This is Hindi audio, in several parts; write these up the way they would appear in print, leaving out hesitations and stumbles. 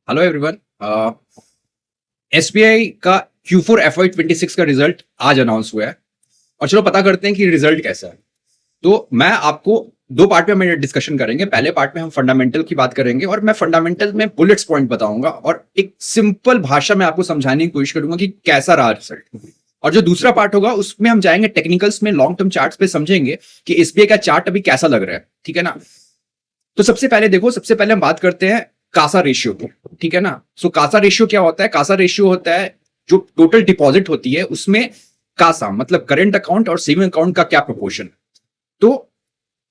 Hello everyone. एसबीआई का Q4 FY26 का रिजल्ट आज अनाउंस हुआ है और चलो पता करते हैं कि रिजल्ट कैसा है। तो मैं आपको दो पार्ट में डिस्कशन करेंगे। पहले पार्ट में हम फंडामेंटल की बात करेंगे और मैं फंडामेंटल में बुलेट्स पॉइंट बताऊंगा और एक सिंपल भाषा में आपको समझाने की कोशिश करूंगा कि कैसा रहा रिजल्ट। और जो दूसरा पार्ट होगा उसमें हम जाएंगे टेक्निकल्स में, लॉन्ग टर्म चार्ट्स पे समझेंगे कि एसबीआई का चार्ट अभी कैसा लग रहा है। ठीक है ना। तो सबसे पहले हम बात करते हैं कासा रेशियो की। ठीक है ना। सो कासा रेशियो क्या होता है? कासा रेशियो होता है जो टोटल डिपॉजिट होती है उसमें कासा मतलब करंट अकाउंट और सेविंग अकाउंट का क्या प्रोपोर्शन है। तो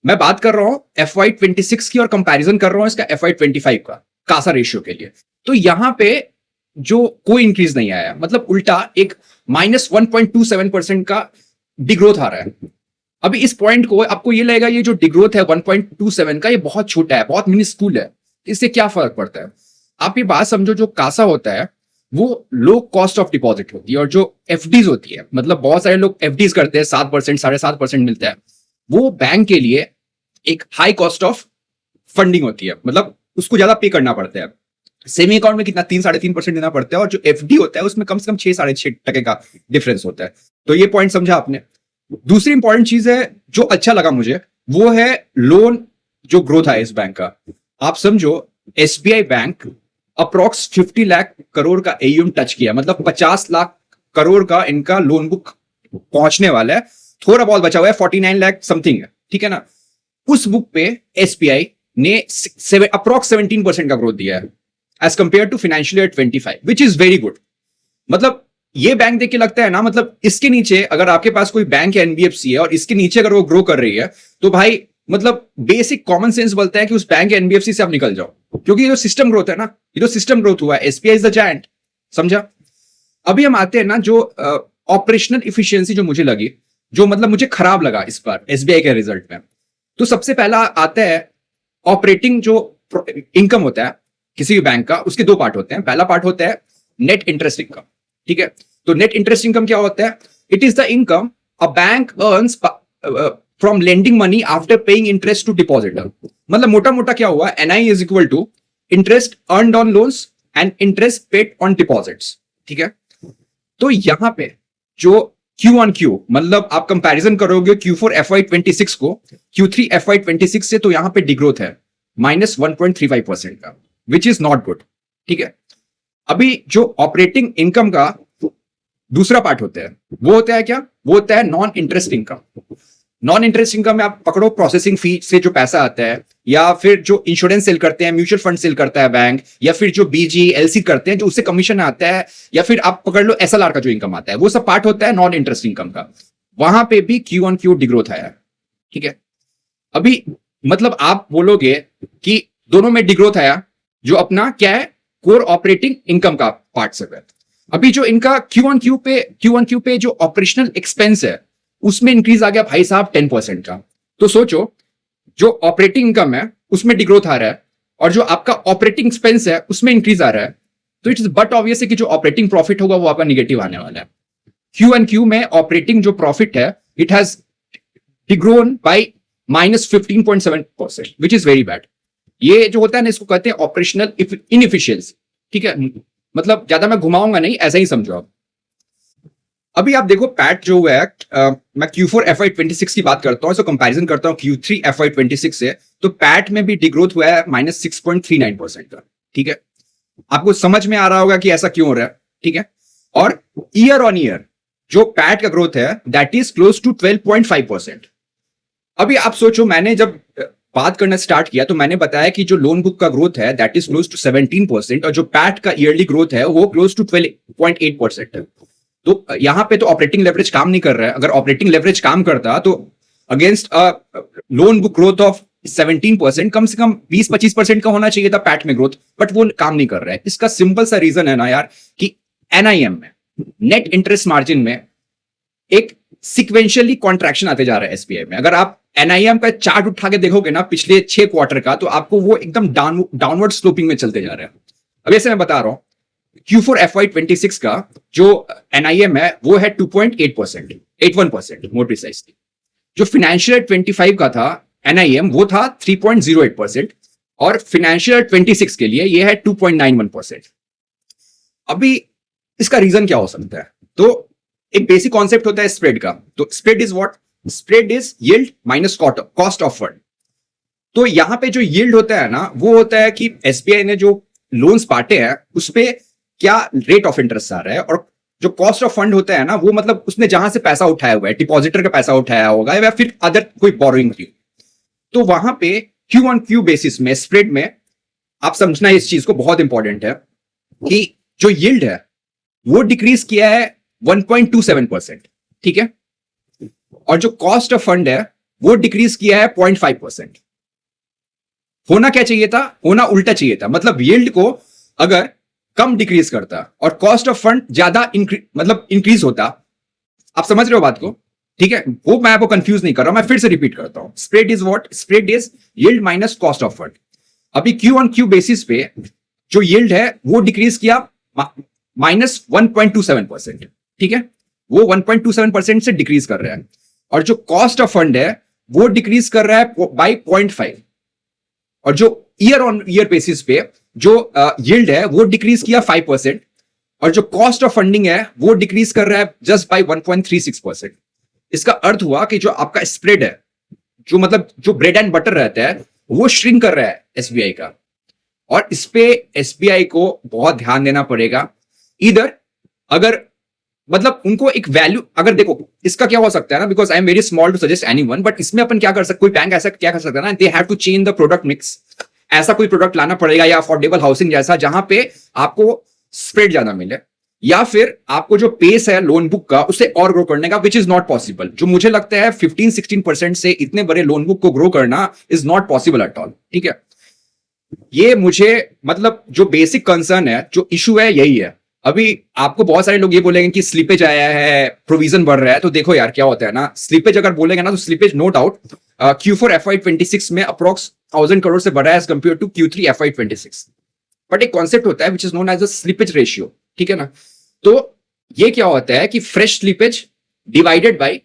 मैं बात कर रहा हूं FY26 की और कंपैरिजन कर रहा हूं इसका FY25 का कासा रेशियो के लिए। तो यहां पे जो कोई इंक्रीज नहीं आया, मतलब उल्टा एक -1.27% का डिग्रोथ आ रहा है। अभी इस पॉइंट को आपको ये लगेगा ये जो डिग्रोथ है 1.27 का ये बहुत छोटा है, बहुत मिनिस्कूल है, इससे क्या फर्क पड़ता है? आप ये बात समझो, जो कासा होता है वो लो कॉस्ट ऑफ डिपॉजिट होती है और जो एफडीज होती है, मतलब बहुत सारे लोग एफडीज करते हैं 7% 7.5% मिलता है, वो बैंक के लिए एक हाई कॉस्ट ऑफ फंडिंग होती है, मतलब उसको ज्यादा पे करना पड़ता है। सेविंग अकाउंट में कितना 3-3.5% देना पड़ता है और जो एफडी होता है उसमें कम से कम 6-6.5% का डिफरेंस होता है। तो ये पॉइंट समझा आपने। दूसरी इंपॉर्टेंट चीज है जो अच्छा लगा मुझे, वो है लोन जो ग्रोथ है इस बैंक का। आप समझो SBI bank approx 50 lakh crore का एयूएम टच किया, मतलब 50 लाख करोड़ का इनका लोन बुक पहुंचने वाला है। थोड़ा बहुत बचा हुआ है, 49 लाख समथिंग है। ठीक है ना। उस बुक पे एसबीआई ने अप्रॉक्स 17% का ग्रोथ दिया है as compare to financial year 25, which is very good. मतलब ये बैंक देख के लगता है ना, मतलब इसके नीचे अगर आपके पास कोई बैंक या एनबीएफसी है और इसके नीचे अगर वो ग्रो कर रही है तो भाई मतलब बेसिक कॉमन सेंस बोलता है कि उस बैंक या एनबीएफसी से आप निकल जाओ, क्योंकि ये जो सिस्टम ग्रोथ है ना, ये जो सिस्टम ग्रोथ हुआ है, एसबीआई इज द जायंट। समझा। अभी हम आते हैं ना जो ऑपरेशनल इफिशियंसी जो मुझे लगी, जो मतलब मुझे खराब लगा इस बार एसबीआई के रिजल्ट में। तो सबसे पहला आता है ऑपरेटिंग जो इनकम होता है किसी भी बैंक का, उसके दो पार्ट होते हैं। पहला पार्ट होता है नेट इंटरेस्ट इनकम। ठीक है। तो नेट इंटरेस्ट इनकम क्या होता है? It is the income a bank earns from lending money after paying interest to depositor. मतलब मोटा मोटा क्या हुआ, NI is equal to interest earned on loans and interest paid on deposits. ठीक है। तो यहां पे जो Q1Q, मतलब आप कंपैरिजन करोगे Q4 FY26 को Q3 FY26 से, तो यहां पे डिग्रोथ है -1.35% का, विच इज नॉट गुड। ठीक है। अभी जो ऑपरेटिंग इनकम का दूसरा पार्ट होता है वो होता है क्या? वो होता है non interest income. Non interest income में आप पकड़ो प्रोसेसिंग फी से जो पैसा आता है, या फिर जो इंश्योरेंस सेल करते हैं, म्यूचुअल फंड सेल करता है बैंक, या फिर जो बीजी एलसी करते हैं जो उससे कमीशन आता है, या फिर आप पकड़ लो एसएलआर का जो इनकम आता है, वो सब पार्ट होता है नॉन इंटरेस्ट इनकम का। वहां पे भी Q1Q डिग्रोथ आया। ठीक है। अभी मतलब आप बोलोगे कि दोनों में डिग्रोथ आया, जो अपना क्या है कोर ऑपरेटिंग इनकम का पार्ट सब है। अभी जो इनका Q1Q पे जो ऑपरेशनल एक्सपेंस है उसमें इंक्रीज आ गया भाई साहब 10% का। तो सोचो जो ऑपरेटिंग इनकम है उसमें डिग्रोथ आ रहा है और जो आपका ऑपरेटिंग एक्सपेंस है उसमें इंक्रीज आ रहा है, तो इट्स बट ऑब्वियस है कि जो ऑपरेटिंग प्रॉफिट होगा वो आपका निगेटिव आने वाला है। Q1Q में ऑपरेटिंग जो प्रॉफिट है it has degrown by -15.7%, which is very bad. ये जो होता है ना इसको कहते हैं ऑपरेशनल इनएफिशिएंसी। ठीक है। मतलब ज्यादा मैं घुमाऊंगा नहीं, ऐसा ही समझो आप। अभी आप देखो पैट जो है, मैं Q4 FY26 की बात करता हूं, इसको कंपैरिजन करता हूं Q3 FY26 से, तो पैट में भी डिग्रोथ हुआ है -6.39% का। ठीक है। आपको समझ में आ रहा होगा कि ऐसा क्यों हो रहा है। ठीक है। और ईयर ऑन ईयर जो पैट का ग्रोथ है दैट इज क्लोज टू 12.5%। अभी आप सोचो, मैंने जब बात करना स्टार्ट किया तो मैंने बताया कि जो लोन बुक का ग्रोथ है दैट इज क्लोज टू 17% और जो पैट का ईयरली ग्रोथ है वो क्लोज टू 12.8% है। तो यहां पे तो ऑपरेटिंग लेवरेज काम नहीं कर रहा है। अगर ऑपरेटिंग लेवरेज काम करता तो against loan book growth of 17% कम से कम 20-25% का होना चाहिए था पैट में ग्रोथ, बट वो काम नहीं कर रहा है। इसका सिंपल सा रीजन है ना यार कि एनआईएम में, नेट इंटरेस्ट मार्जिन में एक सिक्वेंशियली कॉन्ट्रैक्शन आते जा रहा है एसबीआई में। अगर आप एनआईएम का चार्ट उठा के देखोगे ना पिछले 6 क्वार्टर का, तो आपको वो एकदम डाउनवर्ड स्लोपिंग में चलते जा रहा है। अब ऐसे मैं बता रहा हूं Q4 FY26 का जो एनआईएम है वो है 2.8%, 81% मोर प्रिसाइसली। जो फाइनेंशियल 25 का था एनआईएम वो था 3.08%, और फाइनेंशियल 26 के लिए ये है 2.91%। अभी इसका रीजन क्या हो सकता है? तो एक बेसिक कॉन्सेप्ट होता है स्प्रेड का। तो spread is what? Spread is yield minus cost of fund. तो यहां पे जो यील्ड होता है ना, वो होता है कि एसबीआई ने जो लोन्स बांटे हैं उस पे क्या रेट ऑफ इंटरेस्ट आ रहा है, और जो कॉस्ट ऑफ फंड होता है ना, वो मतलब उसने जहां से पैसा उठाया हुआ है, डिपॉजिटर का पैसा उठाया होगा या फिर अदर कोई बोरोइंग की। तो वहां पे क्यू ऑन क्यू बेसिस में स्प्रेड में आप समझना इस चीज को बहुत इंपॉर्टेंट है कि जो यील्ड है वो डिक्रीज किया है 1.27%, ठीक है, और जो कॉस्ट ऑफ फंड है वो डिक्रीज किया है 0.5%। होना क्या चाहिए था? होना उल्टा चाहिए था। मतलब यील्ड को अगर कम डिक्रीज करता और कॉस्ट ऑफ फंड ज्यादा इंक्रीज होता। आप समझ रहे हो बात को? ठीक है, वो मैं आपको कंफ्यूज नहीं कर रहा हूं, मैं फिर से रिपीट करता हूं। Spread is what? Spread is yield minus cost of fund. अभी क्यू ऑन क्यू बेसिस पे जो यील्ड है वो डिक्रीज किया माइनस 1.27%, ठीक है, वो 1.27% से डिक्रीज कर रहा है, और जो कॉस्ट ऑफ फंड है वो डिक्रीज कर रहा है बाई 0.5, और जो ईयर ऑन ईयर बेसिस पे जो यील्ड है वो डिक्रीज किया 5%, और जो कॉस्ट ऑफ फंडिंग है वो डिक्रीज कर रहा है जस्ट बाई 1.36%। इसका अर्थ हुआ कि जो आपका स्प्रेड है, जो मतलब जो ब्रेड एंड बटर रहता है, वो श्रिंक कर रहा है एसबीआई का। और इस पे एसबीआई को बहुत ध्यान देना पड़ेगा। इधर अगर मतलब उनको एक वैल्यू, अगर देखो इसका क्या हो सकता है ना, because I am very small to suggest anyone, but इसमें अपन क्या कर सकते, कोई बैंक ऐसा क्या कर सकता है ना, they have to change the product mix. ऐसा कोई प्रोडक्ट लाना पड़ेगा, या अफोर्डेबल हाउसिंग जैसा, जहां पे आपको स्प्रेड ज्यादा मिले, या फिर आपको जो पेस है लोन बुक का उससे और ग्रो करने का, विच इज नॉट पॉसिबल। जो मुझे लगता है 15-16% से इतने बड़े लोन बुक को ग्रो करना is not possible at all, ठीक है। ये मुझे मतलब जो बेसिक कंसर्न है, जो इशू है, यही है। अभी आपको बहुत सारे लोग ये बोलेंगे कि स्लीपेज आया है, प्रोविजन बढ़ रहा है। तो देखो यार क्या होता है ना, स्लीपेज अगर बोलेंगे ना, तो slippage no doubt Q4 FY26 में अप्रोक्स 1000 करोड़ से बढ़ा है as compare to Q3 FY26। But एक कॉन्सेप्ट होता है which is known as a slippage ratio, ठीक है ना। तो ये क्या होता है कि fresh slippage divided by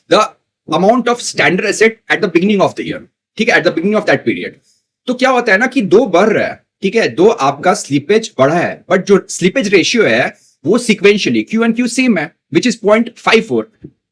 the amount of standard asset at the beginning of the year, ठीक है, at the beginning of that period. तो क्या होता है ना कि दो बढ़ रहा है, ठीक है, दो आपका स्लीपेज बढ़ा है, बट जो स्लीपेज रेशियो है वो sequentially Q and Q same है, विच इज 0.54।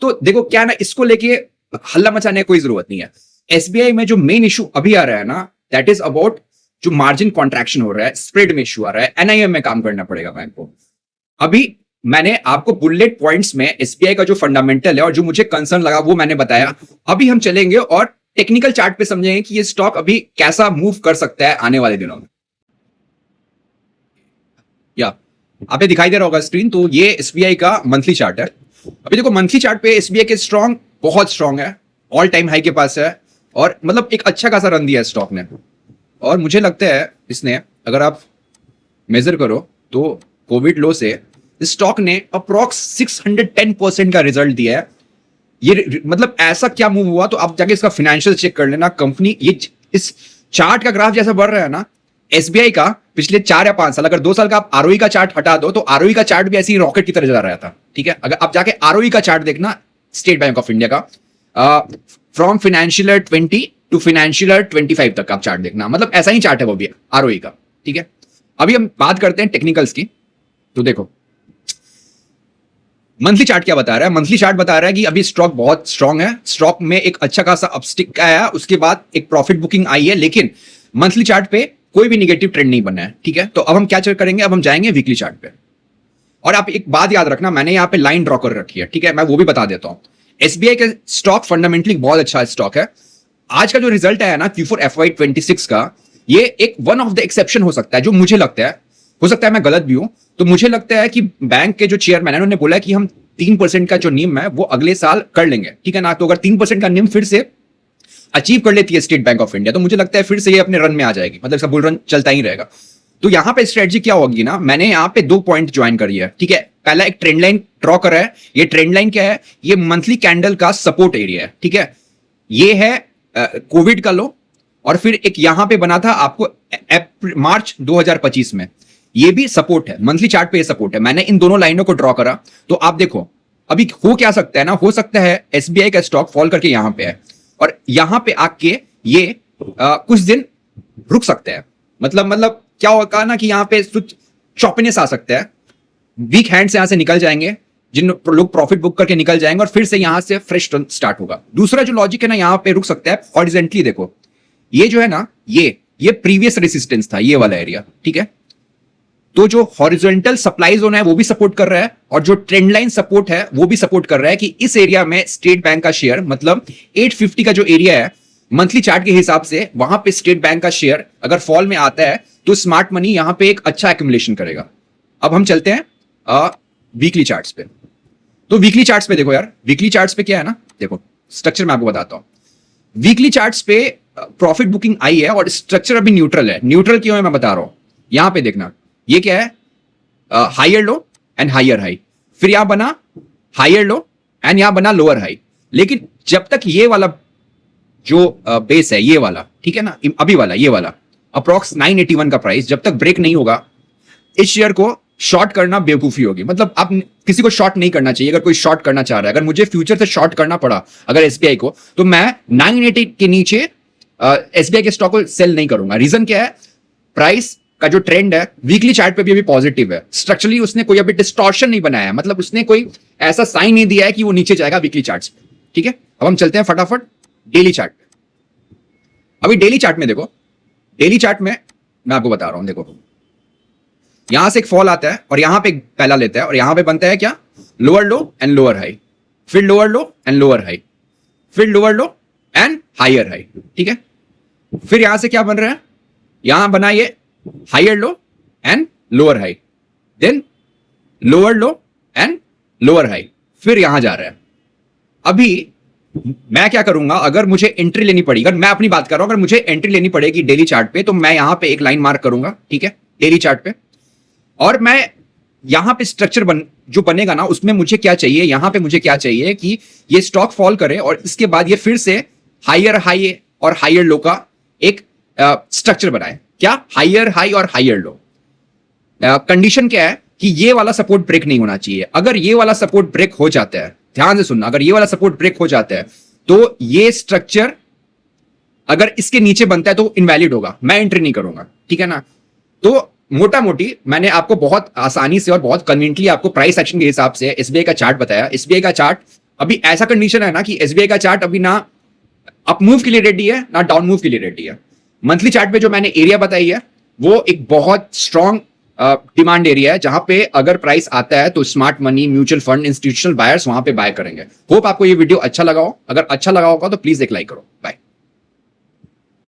तो देखो क्या ना, इसको लेके हल्ला मचाने की कोई जरूरत नहीं है। एसबीआई में जो मेन इशू अभी आ रहा है ना, दैट इज अबाउट जो मार्जिन कॉन्ट्रैक्शन हो रहा है, स्प्रेड में इशू आ रहा है, एनआईएम में काम करना पड़ेगा बैंक को। अभी मैंने आपको बुलेट पॉइंट्स में एसबीआई का जो फंडामेंटल है और जो मुझे कंसर्न लगा वो मैंने बताया। अभी हम चलेंगे और टेक्निकल चार्ट पे समझेंगे कि ये स्टॉक अभी कैसा मूव कर सकता है आने वाले दिनों में। या आपने दिखाई दे रहा होगा स्क्रीन, तो ये एसबीआई का मंथली चार्ट है। अभी देखो मंथली चार्ट पे एसबीआई के स्ट्रॉन्ग, बहुत स्ट्रॉन्ग है, ऑल टाइम हाई के पास है, और मतलब एक अच्छा खासा रन दिया है स्टॉक ने। और मुझे लगता है इसने, अगर आप मेजर करो तो कोविड लो से स्टॉक ने अप्रॉक्स 610% का रिजल्ट दिया है। ये मतलब ऐसा क्या मूव हुआ, तो आप जाके इसका फाइनेंशियल चेक कर लेना। कंपनी ये इस चार्ट का ग्राफ जैसा बढ़ रहा है ना, एसबीआई का पिछले 4 या 5 साल, अगर 2 साल का आप आरओई का चार्ट हटा दो, तो आरओई का चार्ट भी ऐसी रॉकेट की तरह जा रहा था, ठीक है। अगर आप जाके आरओई का चार्ट देखना स्टेट बैंक ऑफ इंडिया का, from financial year 20 to financial year 25 तक का आप चार्ट देखना, मतलब ऐसा ही चार्ट है वो भी आरओई का, ठीक है। अभी हम बात करते हैं टेक्निकल्स की। तो देखो मंथली चार्ट क्या बता रहा है। मंथली चार्ट बता रहा है कि अभी स्टॉक बहुत स्ट्रांग है, स्टॉक में एक अच्छा खासा अपस्टिक आया, उसके बाद एक प्रॉफिट बुकिंग आई है, लेकिन मंथली चार्ट पे कोई भी निगेटिव ट्रेंड नहीं बना है, ठीक है। तो अब हम क्या चेक करेंगे, अब हम जाएंगे वीकली चार्ट पे। और आप एक बात याद रखना, मैंने यहाँ पे लाइन ड्रॉ कर रखी है, ठीक है, मैं वो भी बता देता हूं। एसबीआई के स्टॉक फंडामेंटली बहुत अच्छा स्टॉक है। आज का जो रिजल्ट आया ना Q4 FY26 का, ये एक वन ऑफ द एक्सेप्शन हो सकता है, जो मुझे लगता है, हो सकता है मैं गलत भी हूं। तो मुझे लगता है कि बैंक के जो चेयरमैन है उन्होंने बोला कि हम 3% का जो नियम है वो अगले साल कर लेंगे, ठीक है ना। तो अगर 3% का नियम फिर से अचीव कर लेती है स्टेट बैंक ऑफ इंडिया, तो मुझे लगता है फिर से ये अपने रन में आ जाएगी, मतलब इसका बुल रन चलता ही रहेगा। तो यहां पे स्ट्रेटजी क्या होगी ना, मैंने यहां पे 2 पॉइंट ज्वाइन करी है, ठीक है। पहला एक ट्रेंड लाइन ड्रॉ करा है। ये ट्रेंड लाइन क्या है, ये मंथली कैंडल का सपोर्ट एरिया है, ठीक है। ये है कोविड का लो, और फिर एक यहां पे बना था आपको मार्च 2025 में, ये भी सपोर्ट है, मंथली चार्ट पे ये सपोर्ट है। मैंने इन दोनों लाइनों को ड्रॉ करा। तो आप देखो अभी हो क्या सकता है ना, हो सकता है एसबीआई का स्टॉक फॉल करके यहां पे है, और यहां पे आके ये कुछ दिन रुक सकते हैं। मतलब क्या होगा ना कि यहाँ पे चॉपिनेस आ सकता है, वीक हैंड से यहां से निकल जाएंगे, जिन लोग प्रॉफिट बुक करके निकल जाएंगे और फिर से यहां से फ्रेश टर्न स्टार्ट होगा। दूसरा जो लॉजिक है ना, यहां पे रुक सकता है हॉरिजॉन्टली। देखो ये जो है ना, ये प्रीवियस रेसिस्टेंस था, ये वाला एरिया, ठीक है। तो जो हॉरिजॉन्टल सप्लाई जोन है वो भी सपोर्ट कर रहा है, और जो ट्रेंड लाइन सपोर्ट है वो भी सपोर्ट कर रहा है कि इस एरिया में स्टेट बैंक का शेयर, मतलब 850 का जो एरिया है मंथली चार्ट के हिसाब से, वहां पे स्टेट बैंक का शेयर अगर फॉल में आता है तो स्मार्ट मनी यहां पे एक अच्छा एक्यूमुलेशन करेगा। अब हम चलते हैं वीकली चार्ट्स पे। तो वीकली चार्ट्स पे देखो यार, वीकली चार्ट्स पे क्या है ना, देखो स्ट्रक्चर मैं आपको बताता हूं। वीकली चार्ट्स पे प्रॉफिट बुकिंग आई है और स्ट्रक्चर अभी न्यूट्रल है। न्यूट्रल क्यों है मैं बता रहा हूं। यहां पे देखना, ये क्या है, higher low and higher high, फिर यहां बना हायर लो एंड यहां बना लोअर हाई। लेकिन जब तक ये वाला जो बेस है, ये वाला, ठीक है ना, अभी वाला, ये वाला अप्रॉक्स 981 का प्राइस जब तक ब्रेक नहीं होगा, इस शेयर को शॉर्ट करना बेवकूफी होगी। मतलब आप किसी को शॉर्ट नहीं करना चाहिए। अगर कोई शॉर्ट करना चाह रहा है, अगर मुझे फ्यूचर से शॉर्ट करना पड़ा अगर एसबीआई को, तो मैं 980 के नीचे एसबीआई के स्टॉक को सेल नहीं करूंगा। रीजन क्या है, प्राइस का जो ट्रेंड है वीकली चार्ट पे भी अभी पॉजिटिव है। स्ट्रक्चरली उसने कोई अभी डिस्टॉर्शन नहीं बनाया है, मतलब उसने कोई ऐसा साइन नहीं दिया है कि वो नीचे जाएगा वीकली चार्ट्स पे, ठीक है। अब हम चलते हैं फटाफट डेली चार्ट पे। अभी डेली चार्ट में देखो, डेली चार्ट में मैं आपको बता रहा हूं, देखो यहां से एक फॉल आता है और यहां पे एक पहला लेता है और यहां पे बनता है क्या, lower low and lower high, फिर lower low and lower high, फिर lower low and higher high, ठीक है। फिर यहां से क्या बन रहा है, यहां बना ये higher low and lower high, then lower low and lower high, फिर यहां जा रहा है। अभी मैं क्या करूंगा, अगर मुझे एंट्री लेनी पड़ी, अगर मैं अपनी बात कर रहा हूं, अगर मुझे एंट्री लेनी पड़ेगी डेली चार्ट पे, तो मैं यहां पे एक लाइन मार्क करूंगा, ठीक है, डेली चार्ट पे। और मैं यहां पे स्ट्रक्चर जो बनेगा ना, उसमें मुझे क्या चाहिए, यहां पे मुझे क्या चाहिए कि ये स्टॉक फॉल करे और इसके बाद ये फिर से हायर हाई और हायर लो का एक स्ट्रक्चर बनाए। क्या, हायर हाई और हायर लो। कंडीशन क्या है कि ये वाला सपोर्ट ब्रेक नहीं होना चाहिए। अगर ये वाला सपोर्ट ब्रेक हो जाता है, ध्यान से सुनना, अगर ये वाला सपोर्ट ब्रेक हो जाता है तो ये स्ट्रक्चर अगर इसके नीचे बनता है तो इनवैलिड होगा, मैं एंट्री नहीं करूंगा, ठीक है ना। तो मोटा मोटी मैंने आपको बहुत आसानी से और बहुत कन्वीनियंटली आपको प्राइस एक्शन के हिसाब से एसबीआई का चार्ट बताया। एसबीआई का चार्ट अभी ऐसा कंडीशन है ना कि एसबीआई का चार्ट अभी ना अप मूव के लिए रेडी है ना डाउन मूव के लिए रेडी है। मंथली चार्ट पे जो मैंने एरिया बताई है वो एक बहुत स्ट्रॉन्ग डिमांड एरिया है, जहां पे अगर प्राइस आता है तो smart money, mutual fund, institutional buyers वहां पे बाय करेंगे। होप आपको ये वीडियो अच्छा लगा हो। अगर अच्छा लगा होगा तो प्लीज एक लाइक करो। बाय।